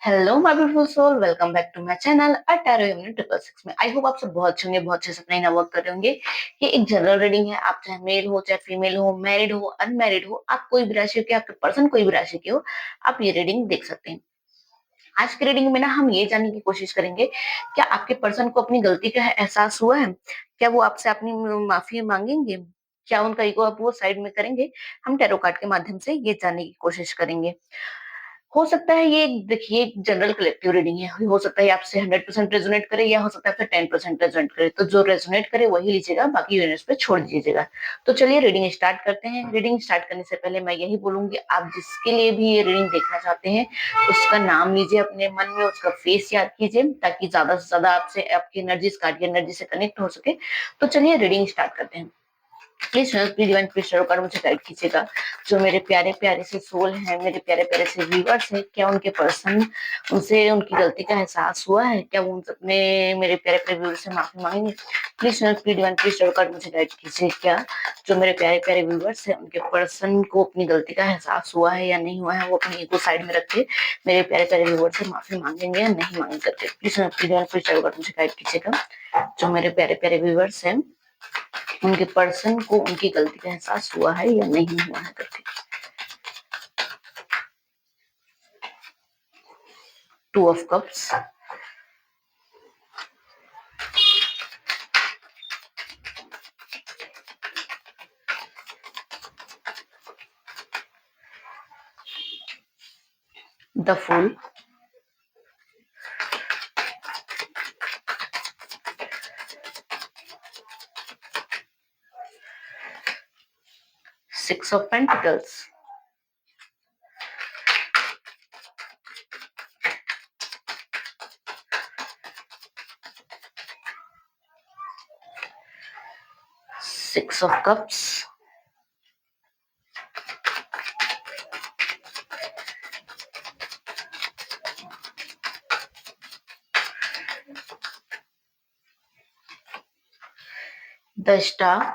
Hello my beautiful soul, welcome back to my channel अटारो unit 666 में। I hope आप सब बहुत अच्छे होंगे, बहुत अच्छे से अपना वर्क कर रहे होंगे। ये एक जनरल रीडिंग है। आप चाहे मेल हो, चाहे फीमेल हो, मैरिड हो, अनमैरिड हो, आप कोई भी राशि के, आपके पर्सन कोई भी राशि के हो, आप ये रीडिंग देख सकते हैं। आज की रीडिंग में ना हम ये जानने की कोशिश करेंगे, क्या आपके पर्सन को अपनी गलती का एहसास हुआ है? क्या वो आपसे अपनी माफी मांगेंगे? क्या उनका ईगो अब वो साइड में करेंगे? हम टैरो कार्ड के माध्यम से ये जानने की कोशिश करेंगे। हो सकता है ये देखिए एक जनरल कलेक्टिव रीडिंग है। हो सकता है आपसे 100% रेजोनेट करे, या हो सकता है आपसे 10% रेजोनेट करे। तो जो रेजोनेट करे वही लीजिएगा, बाकी यूनिवर्स पे छोड़ दीजिएगा। तो चलिए रीडिंग स्टार्ट करते हैं। रीडिंग स्टार्ट करने से पहले मैं यही बोलूंगी, आप जिसके लिए भी ये रीडिंग देखना चाहते हैं उसका नाम लीजिए अपने मन में, उसका फेस याद कीजिए, ताकि ज्यादा से ज्यादा आपसे आपकी एनर्जी गार्डियन एनर्जी से कनेक्ट हो सके। तो चलिए रीडिंग स्टार्ट करते हैं। प्लीज प्लीज डिवाइन प्लीज कर मुझे गाइड कीजिएगा। जो मेरे प्यारे प्यारे से सोल हैं, मेरे प्यारे प्यारे से व्यूअर्स हैं, क्या उनके पर्सन, उनसे उनकी गलती का एहसास हुआ है? क्या वो उन अपने मेरे प्यारे प्यारे व्यूअर्स से माफी मांगेंगे? प्लीज प्लीज डिवाइन प्लीज कर मुझे गाइड कीजिए। क्या जो मेरे प्यारे प्यारे व्यूअर्स हैं, उनके पर्सन को अपनी गलती का एहसास हुआ है या नहीं हुआ है? वो अपनी ईगो साइड में रख के मेरे प्यारे प्यारे व्यूअर्स से माफी मांगेंगे या नहीं मांगेंगे करके प्लीज डिवाइन प्लीज कर मुझे गाइड कीजिएगा। जो मेरे प्यारे प्यारे व्यूअर्स हैं, उनके पर्सन को उनकी गलती का एहसास हुआ है या नहीं हुआ है करके। 2 of cups, the fool, six of pentacles, six of cups, the star,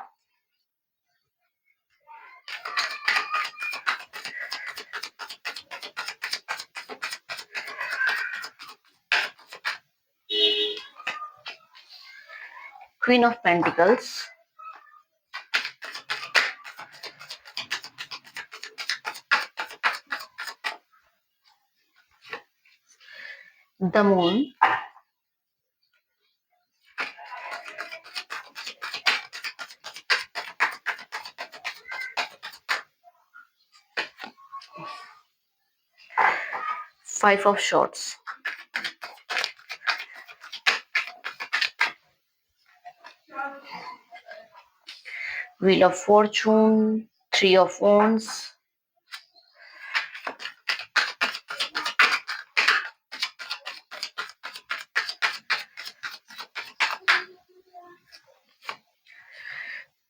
queen of pentacles, the moon, five of swords, wheel of fortune, three of wands,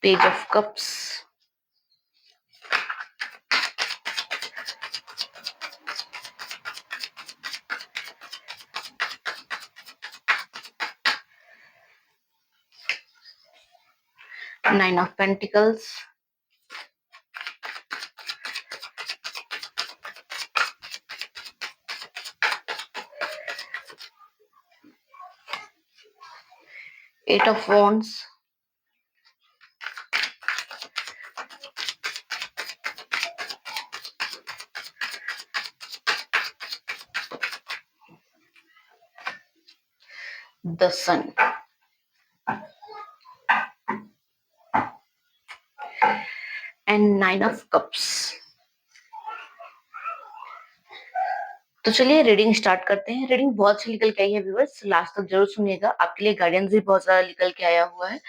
page of cups, nine of pentacles, eight of wands, the sun and nine of cups. तो चलिए reading start करते हैं। Reading बहुत अच्छी निकल के आई है viewers, last तक जरूर सुनिएगा, आपके लिए गाइडेंस भी बहुत ज्यादा निकल के आया हुआ है।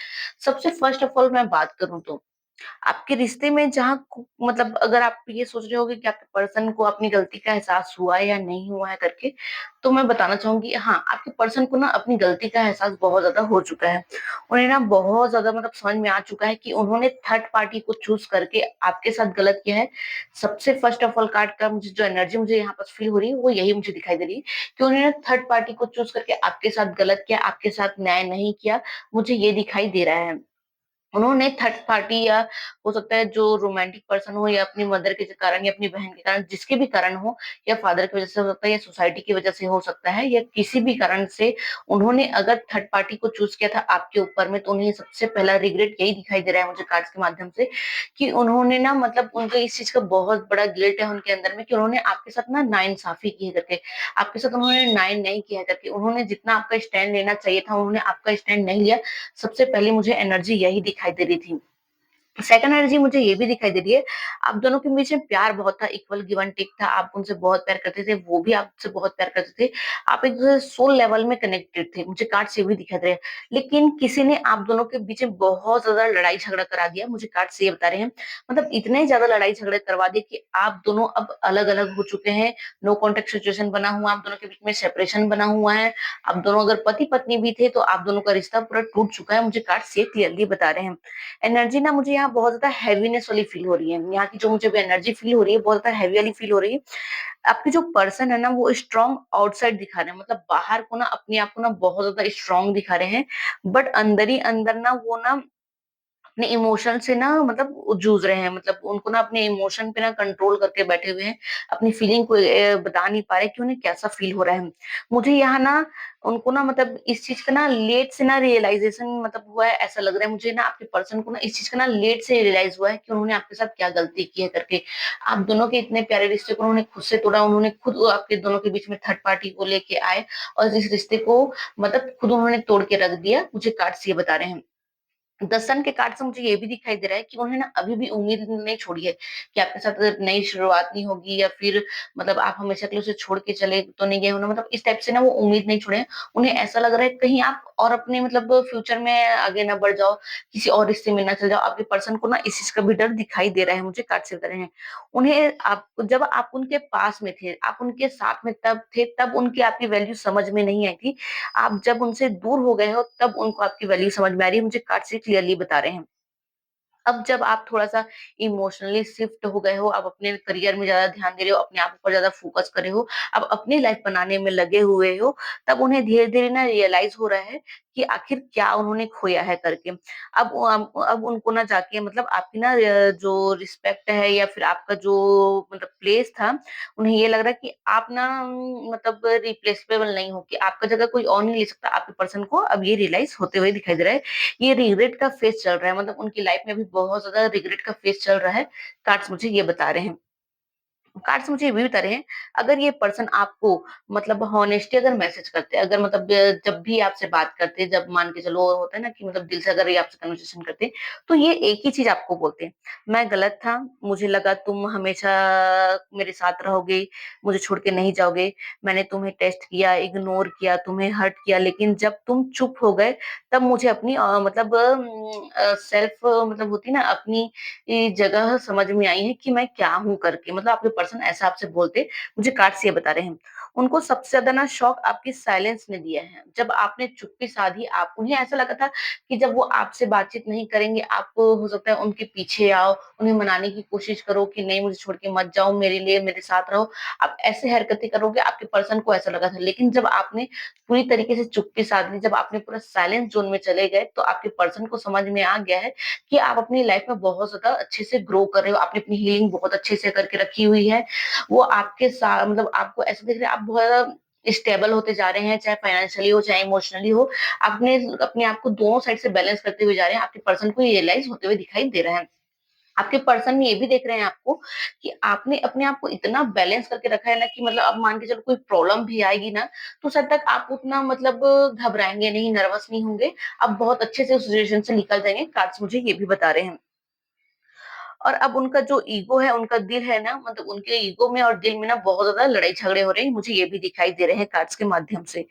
सबसे फर्स्ट ऑफ ऑल मैं बात करूं तो आपके रिश्ते में जहाँ मतलब अगर आप ये सोच रहे होगे कि आपके पर्सन को अपनी गलती का एहसास हुआ है या नहीं हुआ है करके, तो मैं बताना चाहूंगी हाँ, आपके पर्सन को ना अपनी गलती का एहसास बहुत ज्यादा हो चुका है। उन्हें ना बहुत ज्यादा मतलब समझ में आ चुका है कि उन्होंने थर्ड पार्टी को चूज करके आपके साथ गलत किया है। सबसे फर्स्ट ऑफ ऑल कार्ड का मुझे जो एनर्जी मुझे यहाँ पर फील हो रही है वो यही मुझे दिखाई दे रही है कि उन्होंने थर्ड पार्टी को चूज करके आपके साथ गलत किया, आपके साथ न्याय नहीं किया, मुझे ये दिखाई दे रहा है। उन्होंने थर्ड पार्टी या हो सकता है जो रोमांटिक पर्सन हो या अपनी मदर के कारण या अपनी बहन के कारण, जिसके भी कारण हो, या फादर की वजह से हो सकता है या सोसाइटी की वजह से हो सकता है या किसी भी कारण से उन्होंने अगर थर्ड पार्टी को चूज किया था आपके ऊपर में, तो उन्हें सबसे पहला रिग्रेट यही दिखाई दे रहा है मुझे कार्ड्स के माध्यम से, कि उन्होंने ना मतलब उनको इस चीज का बहुत बड़ा गिल्ट है उनके अंदर में कि उन्होंने आपके साथ ना नाइंसाफी की है करके, आपके साथ उन्होंने न्याय नहीं किया है करके, उन्होंने जितना आपका स्टैंड लेना चाहिए था उन्होंने आपका स्टैंड नहीं लिया। सबसे पहले मुझे एनर्जी यही दिखाई दे रही थी। सेकंड एनर्जी मुझे ये भी दिखाई दे रही है, आप दोनों के बीच में प्यार बहुत था, इक्वल गिव एंड टेक था, आप उनसे बहुत प्यार करते थे, वो भी आपसे बहुत प्यार करते थे। आप एक-दूसरे से सोल लेवल में कनेक्टेड थे, मुझे कार्ड से भी दिखा दे रहे हैं। लेकिन किसी ने आप दोनों के बीच में बहुत ज़्यादा लड़ाई-झगड़ा करा दिया, मुझे कार्ड से ये बता रहे हैं। मतलब इतने ज़्यादा लड़ाई-झगड़े करवा दिए कि आप दोनों अब अलग-अलग हो चुके हैं, नो कॉन्टैक्ट सिचुएशन बना हुआ, आप दोनों के बीच में सेपरेशन बना हुआ है। आप दोनों अगर पति-पत्नी भी थे, तो आप दोनों का रिश्ता पूरा टूट चुका है, मुझे कार्ड से क्लियरली बता रहे हैं। एनर्जी ना मुझे यहाँ बहुत ज़्यादा हेवीनेस वाली फील हो रही है। यहाँ की जो मुझे अभी एनर्जी फील हो रही है, बहुत ज़्यादा हेवी वाली फील हो रही है। आपके जो पर्सन है ना, वो स्ट्रॉन्ग आउटसाइड दिखा रहे हैं, मतलब बाहर को ना अपने आप को ना बहुत ज़्यादा स्ट्रॉन्ग दिखा रहे हैं, बट अंदर ही अंदर ना वो ना अपने इमोशन से ना मतलब वो जूझ रहे हैं, मतलब उनको ना अपने इमोशन पे ना कंट्रोल करके बैठे हुए हैं, अपनी फीलिंग को बता नहीं पा रहे कि उन्हें कैसा फील हो रहा है। मुझे यहाँ ना उनको ना मतलब इस चीज़ का ना लेट से ना रियलाइज़ेशन मतलब हुआ है, ऐसा लग रहा है मुझे ना आपके पर्सन को ना इस चीज़ का ना लेट से रियलाइज़ हुआ है कि उन्होंने आपके साथ क्या गलती की है करके। आप दोनों के इतने प्यारे रिश्ते को उन्होंने खुद से तोड़ा, उन्होंने खुद आपके दोनों के बीच में थर्ड पार्टी को लेके आए और इस रिश्ते को मतलब खुद उन्होंने तोड़ के रख दिया, मुझे कार्ड्स ये बता रहे हैं। द सन के कार्ड से मुझे ये भी दिखाई दे रहा है कि उन्होंने ना अभी भी उम्मीद नहीं छोड़ी है कि आपके साथ नई शुरुआत नहीं होगी या फिर मतलब आप हमेशा के लिए उसे छोड़ के चले तो नहीं गए हो ना, मतलब इस टाइप से ना वो उम्मीद नहीं छोड़े हैं। उन्हें ऐसा लग रहा है कहीं आप और अपने मतलब फ्यूचर में आगे ना बढ़ जाओ, किसी और रिश्ते में ना चल जाओ। आपके पर्सन को ना इस चीज़ का भी डर दिखाई दे रहा है, मुझे कार्ड से बता रहे हैं। उन्हें आप जब आप उनके पास में थे, आप उनके साथ में तब थे, तब उनकी आपकी वैल्यू समझ में नहीं आई थी। आप जब उनसे दूर हो गए हो तब उनको आपकी वैल्यू समझ में आ रही है, मुझे कार्ड से क्लियरली बता रहे हैं। अब जब आप थोड़ा-सा इमोशनली शिफ्ट हो गए हो, आप अपने करियर में ज़्यादा ध्यान दे रहे हो, अपने आप पर ज़्यादा फोकस कर रहे हो, आप अपनी लाइफ बनाने में लगे हुए हो, तब उन्हें धीरे-धीरे ना रियलाइज़ हो रहा है कि आखिर क्या उन्होंने खोया है करके। अब उनको ना जाके मतलब आपकी ना जो रिस्पेक्ट है या फिर आपका जो मतलब प्लेस था, उन्हें ये लग रहा है कि आप ना मतलब रिप्लेसेबल नहीं हो, कि आपका जगह कोई और नहीं ले सकता। आपके पर्सन को अब ये रियलाइज़ होते हुए दिखाई दे रहा है। ये रिग्रेट का फेज़ चल रहा है, मतलब उनकी लाइफ में अभी बहुत ज़्यादा रिग्रेट का फेज़ चल रहा है, कार्ड्स मुझे ये बता रहे हैं। कार्ड्स मुझे ये भी बता रहे हैं, अगर ये पर्सन आपको मतलब हॉनेस्टी अगर मैसेज करते हैं, अगर मतलब जब भी आपसे बात करते हैं, जब मान के चलो होता है ना कि मतलब दिल से अगर ये आपसे कन्वर्सेशन करते हैं, तो ये एक ही चीज़ आपको बोलते हैं, "मैं गलत था, मुझे लगा तुम हमेशा मेरे साथ रहोगे, मुझे छोड़ के नहीं जाओगे। मैंने तुम्हें टेस्ट किया, इग्नोर किया, तुम्हें हर्ट किया, लेकिन जब तुम चुप हो गए, तब मुझे अपनी मतलब सेल्फ मतलब होती है ना अपनी जगह समझ में आई है कि मैं क्या हूँ करके, मतलब आपके पर्सन ऐसा आपसे बोलते, मुझे कार्ड से ये बता रहे हैं। उनको सबसे ज़्यादा ना शॉक आपकी साइलेंस ने दिया है। जब आपने चुप्पी साधी, आप उन्हें ऐसा लगा था कि जब वो आपसे बातचीत नहीं करेंगे, आप हो सकता है उनके पीछे आओ, उन्हें मनाने की कोशिश करो कि नहीं मुझे छोड़ के मत जाओ, मेरे लिए मेरे साथ रहो। आप ऐसे हरकतें करोगे, आपके पर्सन को ऐसा लगा था। लेकिन जब आपने पूरी तरीके से चुप्पी साध ली, जब आपने पूरा साइलेंस ज़ोन में चले गए, तो आपके पर्सन को समझ में आ गया है कि आप अपनी लाइफ में बहुत ज़्यादा अच्छे से ग्रो कर रहे हो, आपने अपनी हीलिंग बहुत अच्छे से करके रखी हुई है। वो आपके सा मतलब आपको ऐसा दिख रहा है आप बहुत ज़्यादा स्टेबल होते जा रहे हैं, चाहे फाइनेंशियली हो, चाहे इमोशनली हो। आपने अपने आप को दोनों साइड से बैलेंस करते हुए जा रहे हैं, आपके पर्सन को ये रियलाइज़ होते हुए दिखाई दे रहा है। आपके पर्सन ये भी देख रहे हैं आपको कि आपने अपने आप को इतना बैलेंस करके रखा है ना कि मतलब अब मान के चलो कोई प्रॉब्लम भी आएगी ना, तो उस हद तक आप उतना मतलब घबराएँगे नहीं, नर्वस नहीं होंगे। आप बहुत अच्छे से उस सिचुएशन से निकल जाएँगे, कार्ड्स मुझे ये भी बता रहे हैं। और अब उनका जो ईगो है, उनका दिल है ना मतलब उनके ईगो में और दिल में ना बहुत ज़्यादा लड़ाई-झगड़े हो रहे हैं, मुझे ये भी दिखाई दे रहे हैं कार्ड्स के माध्यम से।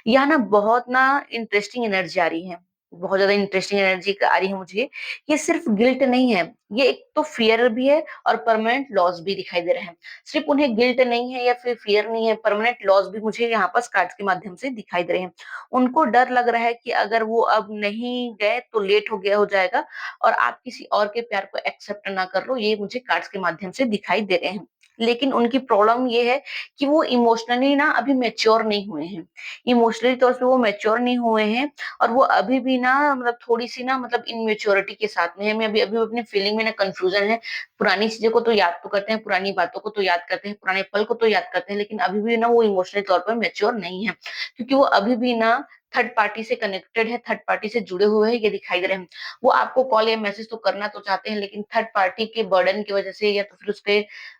यहाँ ना बहुत ना इंटरेस्टिंग एनर्जी आ रही है, बहुत ज़्यादा इंटरेस्टिंग एनर्जी आ रही है मुझे। ये सिर्फ गिल्ट नहीं है, ये एक तो फ़ियर भी है और परमानेंट लॉस भी दिखाई दे रहा है। सिर्फ उन्हें गिल्ट नहीं है या फिर फ़ियर नहीं है, परमानेंट लॉस भी मुझे यहाँ पास कार्ड्स के माध्यम से दिखाई दे रहे हैं। उनको डर लग रहा है कि अगर वो अब नहीं गए तो लेट हो जाएगा और आप किसी और के प्यार को एक्सेप्ट ना कर लो, ये मुझे कार्ड्स के माध्यम से दिखाई दे रहे हैं। लेकिन उनकी प्रॉब्लम ये है कि वो इमोशनली ना अभी मैच्योर नहीं हुए हैं। इमोशनली तौर पे वो मैच्योर नहीं हुए हैं और वो अभी भी ना मतलब थोड़ी-सी ना मतलब इमैच्योरिटी के साथ में है। मैं अभी अभी अपनी फीलिंग में ना कन्फ्यूज़न है। पुरानी चीज़ों को तो याद तो करते हैं, पुरानी बातों को तो याद करते हैं, पुराने पल को तो याद करते हैं, लेकिन अभी भी ना वो इमोशनली तौर पर मैच्योर नहीं है। क्योंकि वो अभी भी ना थर्ड पार्टी से कनेक्टेड है, थर्ड पार्टी से जुड़े हुए हैं, ये दिखाई दे रहे हैं। वो आपको कॉल या मैसेज तो करना तो चाहते हैं, लेकिन थर्ड पार्टी के बर्डन की वजह से या तो फिर उसके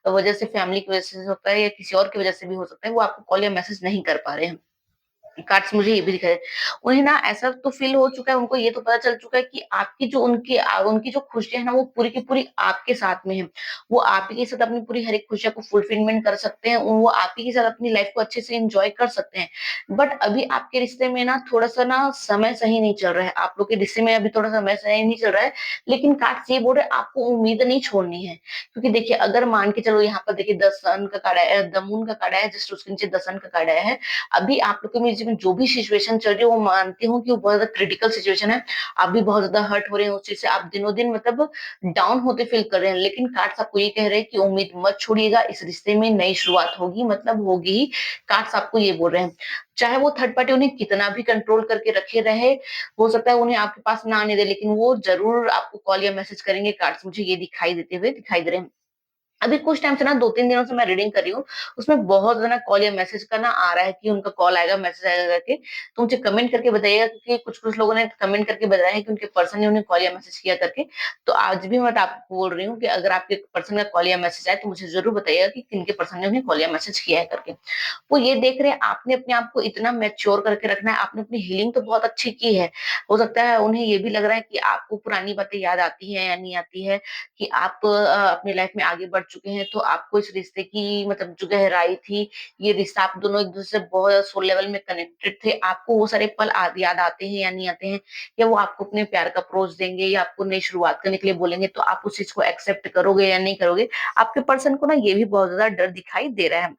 वजह से फैमिली की वजह से होता है या किसी और की वजह से भी हो सकता है, वो आपको कॉल या मैसेज नहीं कर पा रहे हैं। कार्ड्स मुझे ये भी दिखाई उन्हें ना ऐसा तो फ़ील हो चुका है, उनको ये तो पता चल चुका है कि आपकी जो उनकी जो खुशियाँ हैं ना, वो पूरी की पूरी आपके साथ में है। वो आप ही के साथ अपनी पूरी हर एक खुशियों को फुलफिलमेंट कर सकते हैं, वो आप ही के साथ अपनी लाइफ़ को अच्छे से एन्जॉय कर सकते हैं। बट अभी आपके रिश्ते में ना थोड़ा-सा ना समय सही नहीं चल रहा है, आप लोग के रिश्ते में अभी थोड़ा समय सही नहीं चल रहा है, लेकिन कार्ड्स ये बोल रहे हैं आपको उम्मीद नहीं छोड़नी है। क्योंकि देखिए अगर मान के चलो यहाँ पर देखिए द सन का कार्ड आया है, द मून का कार्ड आया है, जस्ट उसके नीचे द सन का कार्ड आया है। अभी आप लोग के बीच में जो भी सिचुएशन चल रही है वो मानती हूँ कि वो बहुत ज़्यादा क्रिटिकल सिचुएशन है। आप भी बहुत ज़्यादा हर्ट हो रहे हैं उस चीज़ से, आप दिनों-दिन मतलब डाउन होते फील कर रहे हैं। लेकिन कार्ड्स आपको ये कह रहे हैं कि उम्मीद मत छोड़िएगा, इस रिश्ते में नई शुरुआत होगी मतलब होगी ही। कार्ड्स आपको ये बोल रहे हैं। चाहे वो थर्ड पार्टी उन्हें कितना भी कंट्रोल करके रखे रहे, हो सकता है उन्हें आपके पास ना आने दे, लेकिन वो ज़रूर आपको कॉल या मैसेज करेंगे। कार्ड्स मुझे ये दिखाई देते हुए दिखाई दे रहे हैं। अभी कुछ टाइम से ना 2-3 दिनों से मैं रीडिंग कर रही हूँ, उसमें बहुत ज़्यादा कॉल या मैसेज का ना आ रहा है कि उनका कॉल आएगा, मैसेज आएगा करके। तो मुझे कमेंट करके बताइएगा क्योंकि कुछ-कुछ लोगों ने कमेंट करके बताया है कि उनके पर्सन ने उन्हें कॉल या मैसेज किया करके। तो आज भी मैं आपको बोल रही हूँ कि अगर आपके पर्सन का कॉल या मैसेज आए तो मुझे ज़रूर बताइएगा कि किनके पर्सन ने उन्हें कॉल या मैसेज किया है करके। वो ये देख रहे हैं आपने अपने आप को इतना मैच्योर करके रखना है, आपने अपनी हीलिंग तो बहुत अच्छी की है। हो सकता है उन्हें ये भी लग रहा है कि आपको पुरानी बातें याद आती हैं या नहीं आती है, कि आप अपनी लाइफ में आगे बढ़ चुके हैं, तो आपको इस रिश्ते की मतलब जो गहराई थी, ये रिश्ता आप दोनों एक-दूसरे से बहुत सोल लेवल में कनेक्टेड थे। आपको वो सारे पल याद आते हैं या नहीं आते हैं? या वो आपको अपने प्यार का अप्रोच देंगे या आपको नई शुरुआत करने के लिए बोलेंगे, तो आप उस चीज़ को एक्सेप्ट करोगे या नहीं करोगे? आपके पर्सन को ना ये भी बहुत ज़्यादा डर दिखाई दे रहा है।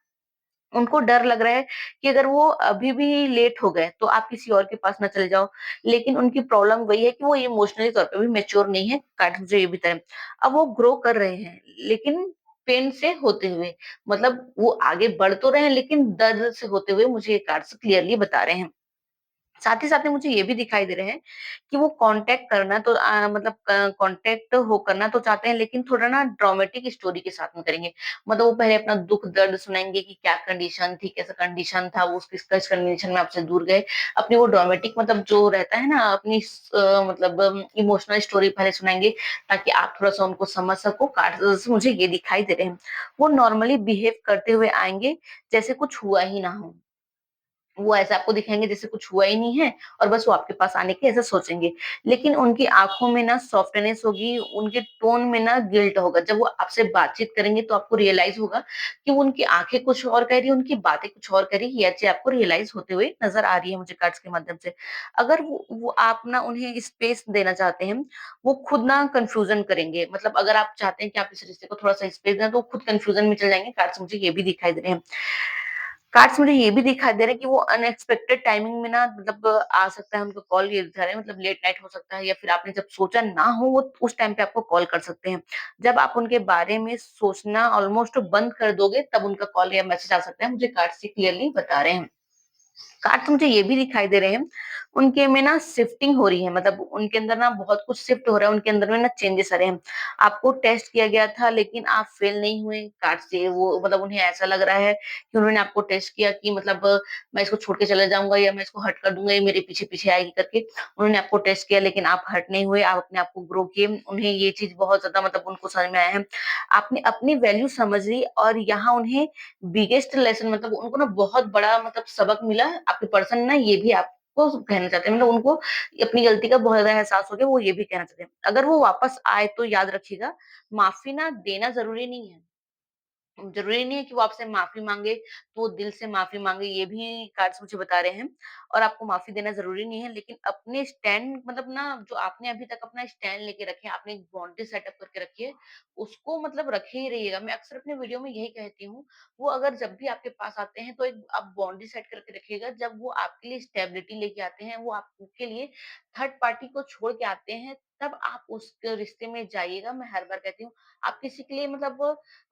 उनको डर लग रहा है कि अगर वो अभी भी लेट हो गए, तो आप किसी और के पास ना चले जाओ। लेकिन उनकी प्रॉब्लम वही है कि वो इमोशनली तौर पे भी मैच्योर नहीं है, कार्ड्स मुझे ये भी बताएँ। अब वो ग्रो कर रहे हैं, लेकिन पेन से होते हुए। मतलब वो आगे बढ़ तो रहे हैं, लेकिन दर्द से होते हुए मुझे ये कार्ड्स क्लियरली बता रहे हैं। साथ ही साथ में मुझे ये भी दिखाई दे रहे हैं कि वो कांटेक्ट करना तो मतलब कांटेक्ट हो करना तो चाहते हैं लेकिन थोड़ा ना ड्रामेटिक स्टोरी के साथ में करेंगे। मतलब वो पहले अपना दुःख दर्द सुनाएँगे कि क्या कंडीशन थी, कैसा कंडीशन था, वो किस कंडीशन में आपसे दूर गए। अपनी वो ड्रामेटिक मतलब जो रहता है ना अपनी मतलब इमोशनल स्टोरी पहले सुनाएँगे ताकि आप थोड़ा-सा उनको समझ सको। कार्ड्स मुझे ये दिखाई दे रहे हैं। वो नॉर्मली बिहेव करते हुए आएँगे जैसे कुछ हुआ ही ना हो। वो ऐसा आपको दिखाएँगे जैसे कुछ हुआ ही नहीं है और बस वो आपके पास आने की ऐसा सोचेंगे। लेकिन उनकी आँखों में ना सॉफ्टनेस होगी, उनके टोन में ना गिल्ट होगा। जब वो आपसे बातचीत करेंगे तो आपको रियलाइज़ होगा कि वो उनकी आँखें कुछ और कह रही हैं, उनकी बातें कुछ और कह रही हैं। ये चीज़ आपको रियलाइज़ होते हुए नज़र आ रही है मुझे कार्ड्स के माध्यम से। अगर वो आप ना उन्हें स्पेस देना चाहते हैं, वो खुद ना कन्फ्यूज़न करेंगे। मतलब अगर आप चाहते हैं कि आप इस रिश्ते को थोड़ा-सा स्पेस दें, तो वो खुद कन्फ्यूज़न में चले जाएँगे। कार्ड्स मुझे ये भी दिखाई दे रहे हैं। कार्ड्स मुझे ये भी दिखाई दे रहा है कि वो अनएक्सपेक्टेड टाइमिंग में ना मतलब आ सकता है उनका कॉल ये दिखा रहे हैं मतलब लेट नाइट हो सकता है या फिर आपने जब सोचा ना हो वो उस टाइम पे आपको कॉल कर सकते हैं। जब आप उनके बारे में सोचना ऑलमोस्ट बंद कर दोगे तब उनका कॉल या मैसेज आ सकता है, मुझे कार्ड्स ये क्लियरली बता रहे हैं। कार्ड्स मुझे ये भी दिखाई दे रहे हैं, उनके में ना शिफ्टिंग हो रही है मतलब उनके अंदर ना बहुत कुछ शिफ्ट हो रहा है, उनके अंदर में ना चेंजेस आ रहे हैं। आपको टेस्ट किया गया था लेकिन आप फेल नहीं हुए कार्ड्स से वो मतलब उन्हें ऐसा लग रहा है कि उन्होंने आपको टेस्ट किया कि मतलब मैं इसको छोड़ के चला जाऊँगा या मैं इसको हर्ट कर दूँगा, ये मेरे पीछे-पीछे आएगी करके। उन्होंने आपको टेस्ट किया लेकिन आप हर्ट नहीं हुए, आप अपने आप को ग्रो किए। उन्हें ये चीज़ बहुत ज़्यादा मतलब उनको समझ में आया है। आपने अपनी वैल्यू समझ ली और यहाँ उन्हें बिगेस्ट लेसन मतलब उनको ना बहुत बड़ा मतलब सबक मिला। आपके पर्सन ना ये भी आपको कहना चाहते हैं मतलब उनको अपनी गलती का बहुत ज़्यादा एहसास हो गया, वो ये भी कहना चाहते हैं। अगर वो वापस आए तो याद रखिएगा, माफ़ी ना देना ज़रूरी नहीं है। ज़रूरी नहीं है कि वो आपसे माफ़ी माँगे, तो वो दिल से माफ़ी माँगे, ये भी कार्ड्स मुझे बता रहे हैं और आपको माफ़ी देना ज़रूरी नहीं है, लेकिन अपने स्टैंड मतलब ना जो आपने अभी तक अपना स्टैंड लेके रखे हैं, आपने एक बाउंड्री सेटअप करके रखी है, उसको मतलब रखे ही रहिएगा। मैं अक्सर अपने वीडियो में यही कहती हूँ, वो अगर जब भी आपके पास आते हैं, तो एक आप बाउंड्री सेट करके रखिएगा। जब वो आपके लिए स्टेबिलिटी लेके आते हैं, वो आपके लिए थर्ड पार्टी को छोड़ के आते हैं, तब आप उस रिश्ते में जाइएगा। मैं हर बार कहती हूँ, आप किसी के लिए मतलब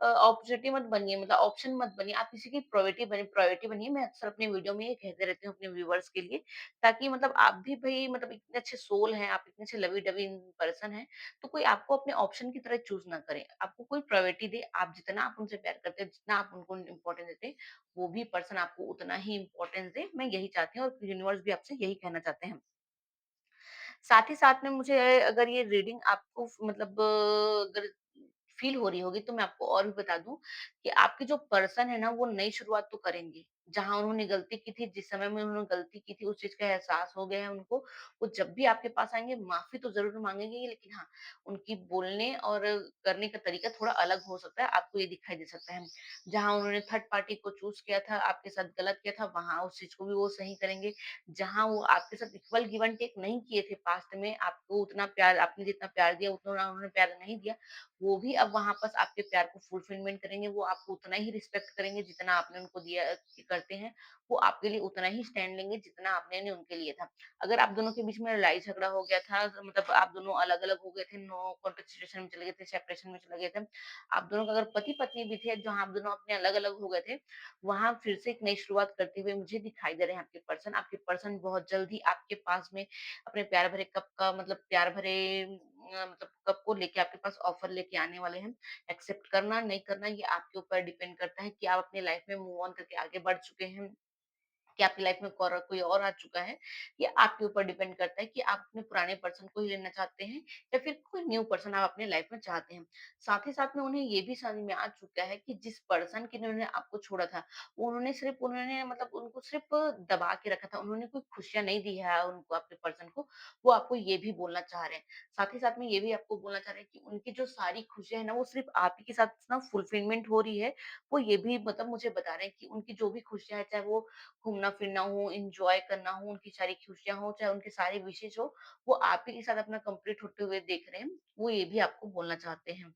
अपॉर्च्युनिटी मत बनिए, मतलब ऑप्शन मत बनिए, आप किसी की प्रायोरिटी बनिए। मैं अक्सर अपनी वीडियो में ये कहते रहती हूँ अपने व्यूअर्स के लिए, ताकि मतलब आप भी भई मतलब इतने अच्छे सोल हैं, आप इतने अच्छे लवी-डवी पर्सन हैं, तो कोई आपको अपने ऑप्शन की तरह चूज़ ना करे। आपको कोई प्रायोरिटी दे, आप जितना आप उनसे प्यार करते हैं, जितना आप उनको इम्पोर्टेंस देते हैं, वो भी पर्सन आपको उतना ही इम्पोर्टेंस दे। मैं यही चाहती हूँ और यूनिवर्स भी आपसे यही कहना चाहते हैं। साथ ही साथ में मुझे अगर ये रीडिंग आपको मतलब अगर फ़ील हो रही होगी तो मैं आपको और भी बता दूँ कि आपके जो पर्सन है ना वो नई शुरुआत तो करेंगे। जहाँ उन्होंने गलती की थी, जिस समय में उन्होंने गलती की थी उस चीज़ का एहसास हो गया है उनको। वो जब भी आपके पास आएँगे माफ़ी तो ज़रूर माँगेंगे ही, लेकिन हाँ, उनकी बोलने और करने का तरीका थोड़ा अलग हो सकता है, आपको ये दिखाई दे सकता है। जहाँ उन्होंने थर्ड पार्टी को चूज़ किया था, आपके साथ गलत किया था, वहाँ उस चीज़ को भी वो सही करेंगे। जहाँ वो आपके साथ इक्वल गिव एंड टेक नहीं किए थे पास्ट में, आपको उतना प्यार आपने जितना प्यार दिया उतना उन्होंने प्यार नहीं दिया, वो भी अब वहाँ बस आपके प्यार को फुलफिलमेंट करेंगे, वो आपको उतना ही रिस्पेक्ट करेंगे जितना आपने उनको दिया करते हैं, वो आपके लिए उतना ही स्टैंड लेंगे जितना आपने ने उनके लिए था। अगर आप दोनों के बीच में लड़ाई झगड़ा हो गया था, मतलब आप दोनों अलग-अलग हो गए थे, नो कॉन्टैक्ट सिचुएशन में चले गए थे, सेपरेशन में चले गए थे, आप दोनों का अगर पति-पत्नी भी थे, जहाँ आप दोनों अपने अलग-अलग हो गए थे, वहाँ फिर से एक नई शुरुआत करते हुए मुझे दिखाई दे रहे हैं आपके पर्सन। आपके पर्सन बहुत जल्द ही आपके पास में अपने प्यार भरे कप का मतलब प्यार भरे मतलब कप को लेके आपके पास ऑफर लेके आने वाले हैं। एक्सेप्ट करना, नहीं करना ये आपके ऊपर डिपेंड करता है कि आप अपनी लाइफ में मूव ऑन करके आगे बढ़ चुके हैं। कि आपकी लाइफ में कोई और आ चुका है, ये आपके ऊपर डिपेंड करता है कि आप अपने पुराने पर्सन को ही लेना चाहते हैं या फिर कोई न्यू पर्सन आप अपने लाइफ में चाहते हैं। साथ ही साथ में उन्हें ये भी समझ में आ चुका है कि जिस पर्सन के ने आपको छोड़ा था, उन्होंने मतलब उनको सिर्फ़ दबा के रखा था, उन्होंने कोई खुशियाँ नहीं दी है उनको आपके पर्सन को, वो आपको ये भी बोलना चाह रहे हैं। साथ ही साथ में ये भी आपको बोलना चाह रहे हैं कि उनकी जो सारी खुशियाँ हैं ना, वो सिर्फ़ आप ही के साथ ना फुलफिलमेंट हो रही है। वो ये भी मतलब मुझे बता रहे हैं कि उनकी जो भी खुशियाँ हैं, चाहे वो घूमना-फिरना हो, एन्जॉय करना हो, उनकी सारी खुशियाँ हो, चाहे उनके सारे विशेज़ हो, वो आप ही के साथ अपना कंप्लीट होते हुए देख रहे हैं। वो ये भी आपको बोलना चाहते हैं।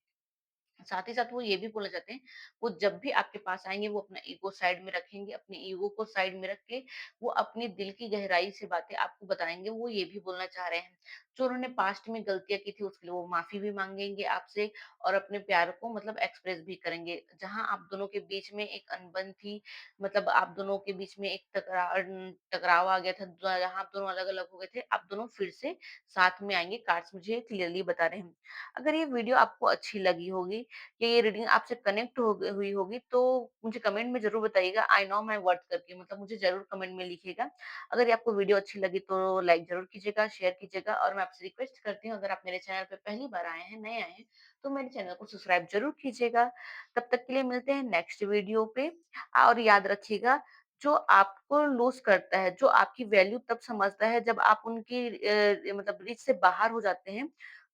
साथ ही साथ वो ये भी बोलना चाहते हैं, वो जब भी आपके पास आएँगे वो अपना ईगो साइड में रखेंगे, अपने ईगो को साइड में रख के वो अपने दिल की गहराई से बातें आपको बताएँगे, वो ये भी बोलना चाह रहे हैं। जो उन्होंने पास्ट में गलतियाँ की थी उसके लिए वो माफ़ी भी माँगेंगे आपसे और अपने प्यार को मतलब एक्सप्रेस भी करेंगे। जहाँ आप दोनों के बीच में एक अनबन थी, मतलब आप दोनों के बीच में एक टकराव आ गया था, जहाँ आप दोनों अलग-अलग हो गए थे, आप दोनों फिर से साथ में आएँगे, कार्ड्स मुझे क्लियरली बता रहे हैं। अगर ये वीडियो आपको अच्छी लगी होगी ये रीडिंग आपसे कनेक्ट हुई होगी तो मुझे कमेंट में ज़रूर बताइएगा आई नो माय वर्थ करके मतलब मुझे ज़रूर कमेंट में लिखिएगा। अगर ये आपको वीडियो अच्छी लगी तो लाइक ज़रूर कीजिएगा, शेयर कीजिएगा और मैं आपसे रिक्वेस्ट करती हूँ अगर आप मेरे चैनल पे पहली बार आए हैं, नए आए हैं, तो मेरे चैनल को सब्सक्राइब ज़रूर कीजिएगा। तब तक के लिए मिलते हैं नेक्स्ट वीडियो पे और याद रखिएगा जो आपको लूज़ करता है, जो आपकी वैल्यू तब समझता है जब आप उनकी मतलब रीच से बाहर हो जाते हैं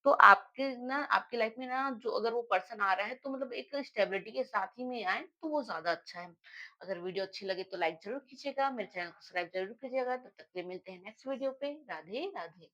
तो आपकी लाइफ में ना जो अगर वो पर्सन आ रहा है तो मतलब एक स्टेबिलिटी के साथ ही में आए तो वो ज़्यादा अच्छा है। अगर वीडियो अच्छी लगे तो लाइक ज़रूर कीजिएगा, मेरे चैनल को सब्सक्राइब ज़रूर कीजिएगा। तब तक के लिए मिलते हैं नेक्स्ट वीडियो पे। राधे, राधे।